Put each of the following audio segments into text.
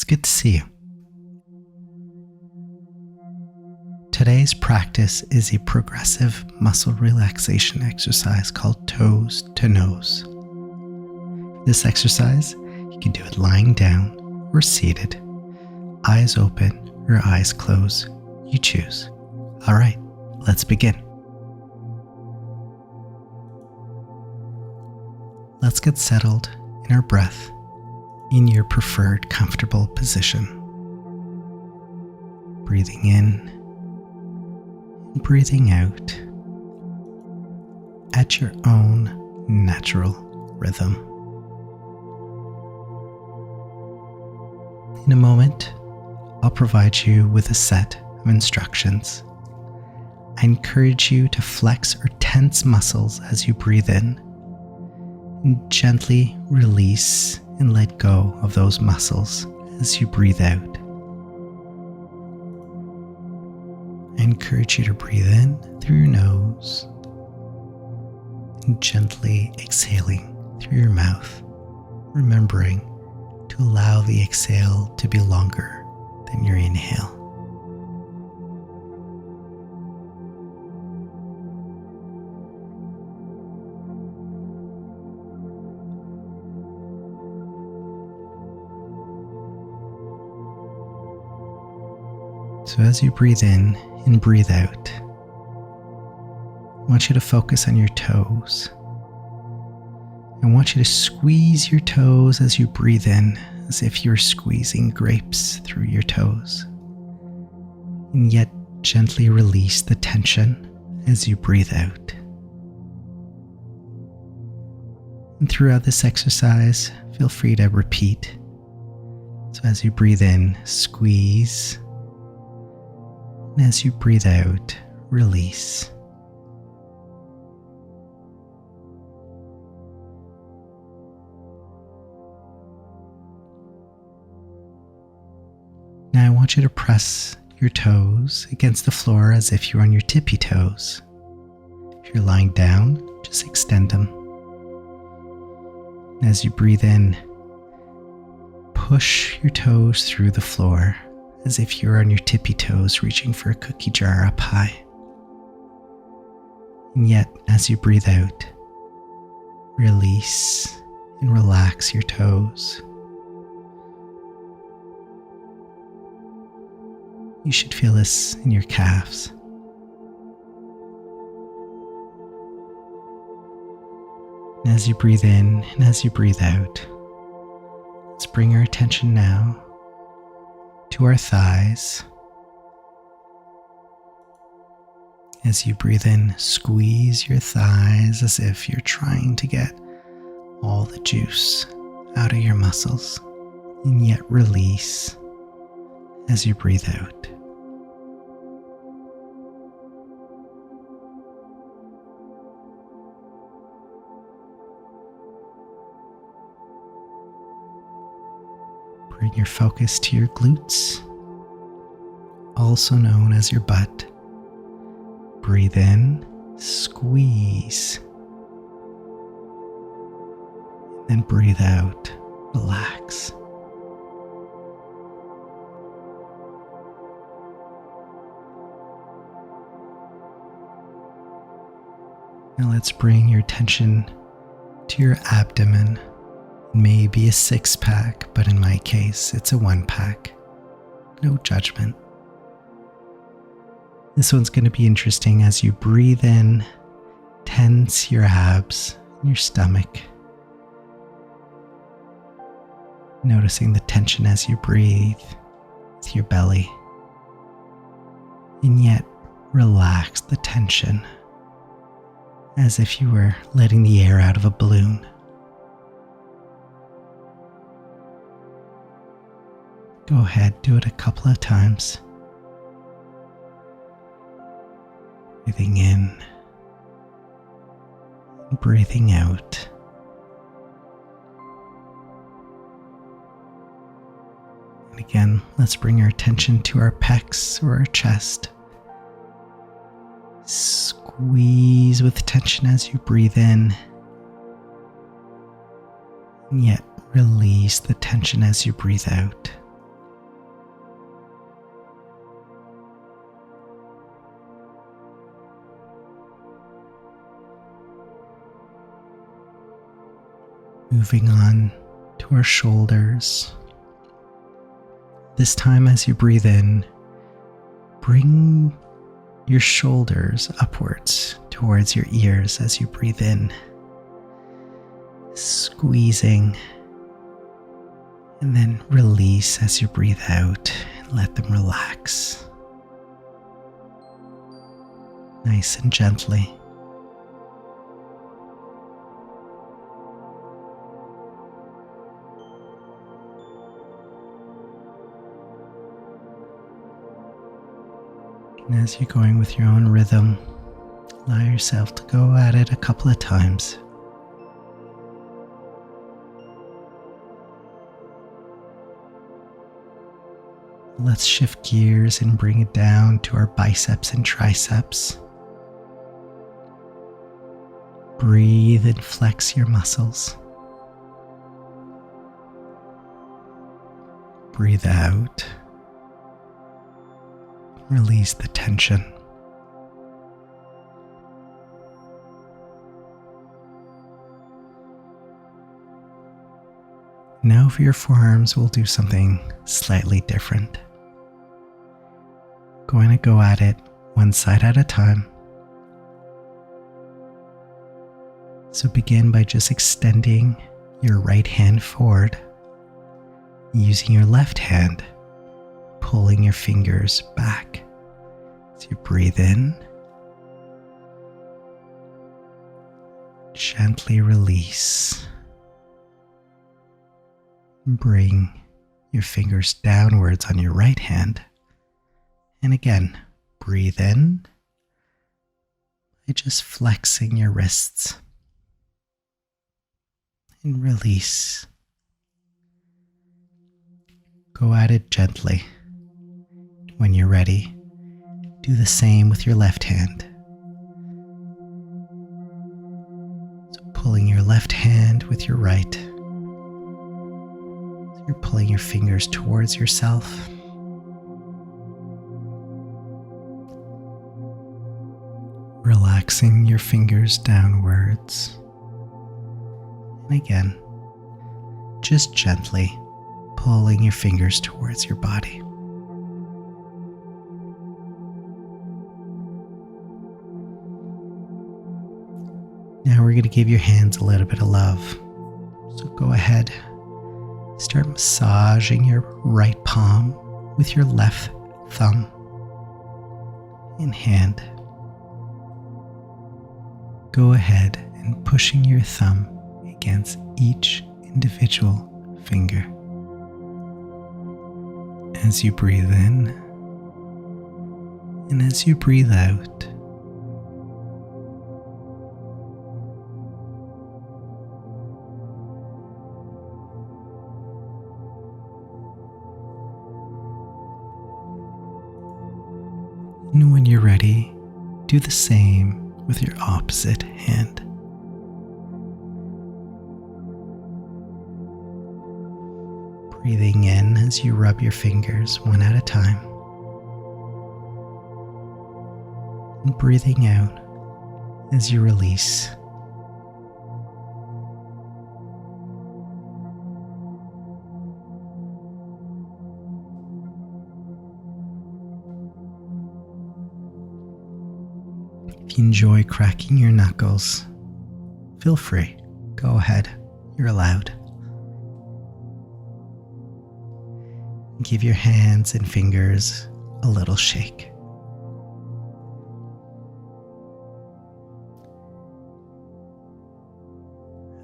good to see you. Today's practice is a progressive muscle relaxation exercise called toes to nose. This exercise, you can do it lying down or seated, eyes open or eyes closed, you choose. All right, let's begin. Let's get settled in our breath in your preferred comfortable position. Breathing in and breathing out at your own natural rhythm. In a moment, I'll provide you with a set of instructions. I encourage you to flex or tense muscles as you breathe in, and gently release and let go of those muscles as you breathe out. I encourage you to breathe in through your nose and gently exhaling through your mouth, remembering to allow the exhale to be longer than your inhale. So as you breathe in and breathe out, I want you to focus on your toes. I want you to squeeze your toes as you breathe in, as if you're squeezing grapes through your toes. And yet gently release the tension as you breathe out. And throughout this exercise, feel free to repeat. So as you breathe in, squeeze. And as you breathe out, release. Now I want you to press your toes against the floor as if you're on your tippy toes. If you're lying down, just extend them. And as you breathe in, push your toes through the floor as if you're on your tippy toes reaching for a cookie jar up high. And yet, as you breathe out, release and relax your toes. You should feel this in your calves. And as you breathe in and as you breathe out, let's bring our attention now to our thighs. As you breathe in, squeeze your thighs as if you're trying to get all the juice out of your muscles, and yet release as you breathe out. Bring your focus to your glutes, also known as your butt. Breathe in, squeeze. Then breathe out, relax. Now let's bring your attention to your abdomen. Maybe a 6-pack, but in my case, it's a 1-pack. No judgment. This one's going to be interesting as you breathe in, tense your abs and your stomach. Noticing the tension as you breathe with your belly. And yet, relax the tension as if you were letting the air out of a balloon. Go ahead, do it a couple of times. Breathing in, and breathing out. And again, let's bring our attention to our pecs or our chest. Squeeze with tension as you breathe in, and yet release the tension as you breathe out. Moving on to our shoulders. This time, as you breathe in, bring your shoulders upwards towards your ears as you breathe in, squeezing, and then release as you breathe out and let them relax. Nice and gently. And as you're going with your own rhythm, allow yourself to go at it a couple of times. Let's shift gears and bring it down to our biceps and triceps. Breathe and flex your muscles. Breathe out. Release the tension. Now for your forearms, we'll do something slightly different. Going to go at it one side at a time. So begin by just extending your right hand forward, using your left hand, pulling your fingers back. So you breathe in, gently release. Bring your fingers downwards on your right hand. And again, breathe in by just flexing your wrists. And release. Go at it gently. When you're ready, do the same with your left hand. So pulling your left hand with your right. So you're pulling your fingers towards yourself. Relaxing your fingers downwards. And again, just gently pulling your fingers towards your body. Now we're going to give your hands a little bit of love. So go ahead, start massaging your right palm with your left thumb and hand. Go ahead and pushing your thumb against each individual finger. As you breathe in and as you breathe out, and when you're ready, do the same with your opposite hand. Breathing in as you rub your fingers one at a time. And breathing out as you release. If you enjoy cracking your knuckles, feel free. Go ahead. You're allowed. Give your hands and fingers a little shake.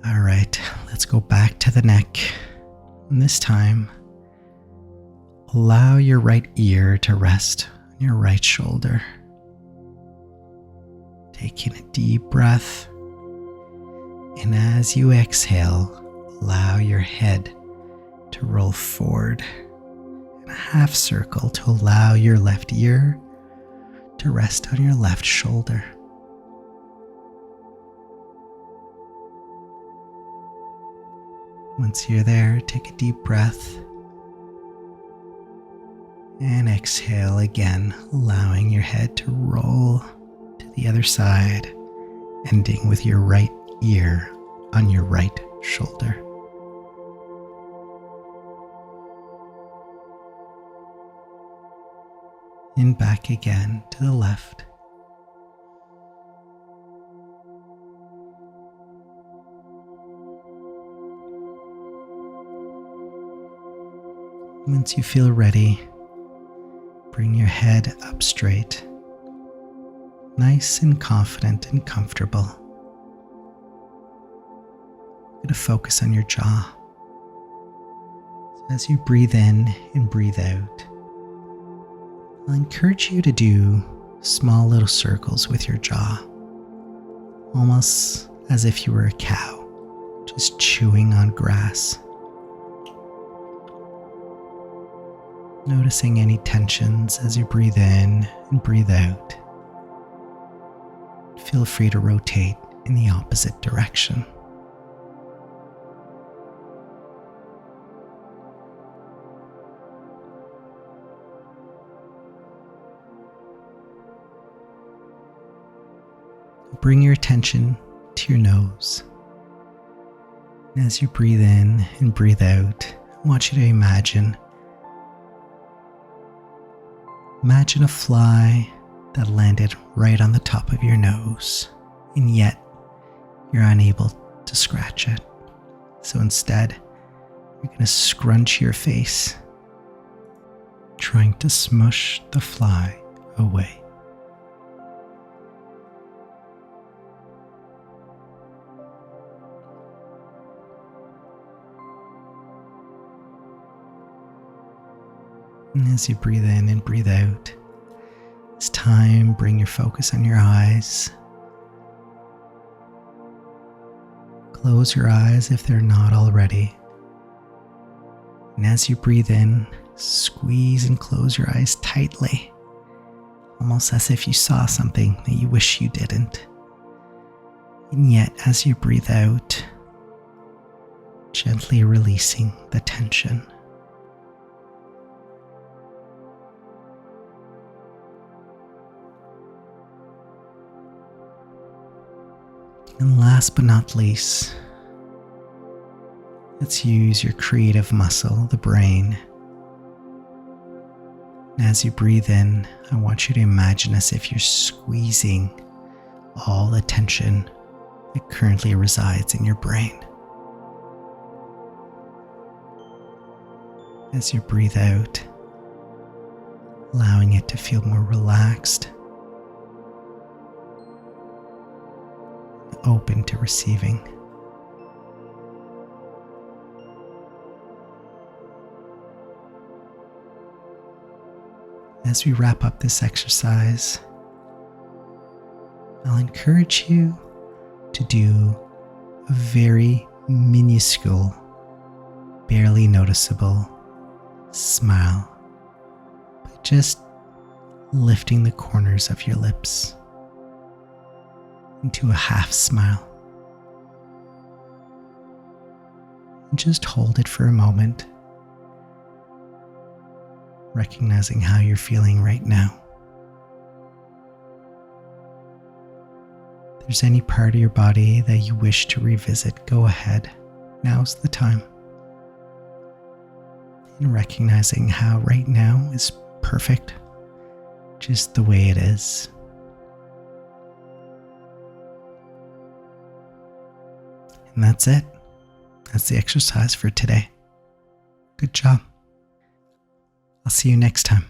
All right, let's go back to the neck. And this time, allow your right ear to rest on your right shoulder. Taking a deep breath. And as you exhale, allow your head to roll forward in a half circle to allow your left ear to rest on your left shoulder. Once you're there, take a deep breath and exhale again, allowing your head to roll to the other side, ending with your right ear on your right shoulder. And back again to the left. Once you feel ready, bring your head up straight, nice and confident and comfortable. You're going to focus on your jaw. So as you breathe in and breathe out, I'll encourage you to do small little circles with your jaw, almost as if you were a cow, just chewing on grass. Noticing any tensions as you breathe in and breathe out. Feel free to rotate in the opposite direction. Bring your attention to your nose. And as you breathe in and breathe out, I want you to imagine a fly that landed right on the top of your nose, and yet you're unable to scratch it. So instead, you're going to scrunch your face, trying to smush the fly away. And as you breathe in and breathe out, this time bring your focus on your eyes. Close your eyes if they're not already. And as you breathe in, squeeze and close your eyes tightly, almost as if you saw something that you wish you didn't. And yet, as you breathe out, gently releasing the tension. And last but not least, let's use your creative muscle, the brain. And as you breathe in, I want you to imagine as if you're squeezing all the tension that currently resides in your brain. As you breathe out, allowing it to feel more relaxed, open to receiving. As we wrap up this exercise, I'll encourage you to do a very minuscule, barely noticeable smile by just lifting the corners of your lips into a half smile. And just hold it for a moment, recognizing how you're feeling right now. If there's any part of your body that you wish to revisit, go ahead. Now's the time. And recognizing how right now is perfect, just the way it is. And that's it. That's the exercise for today. Good job. I'll see you next time.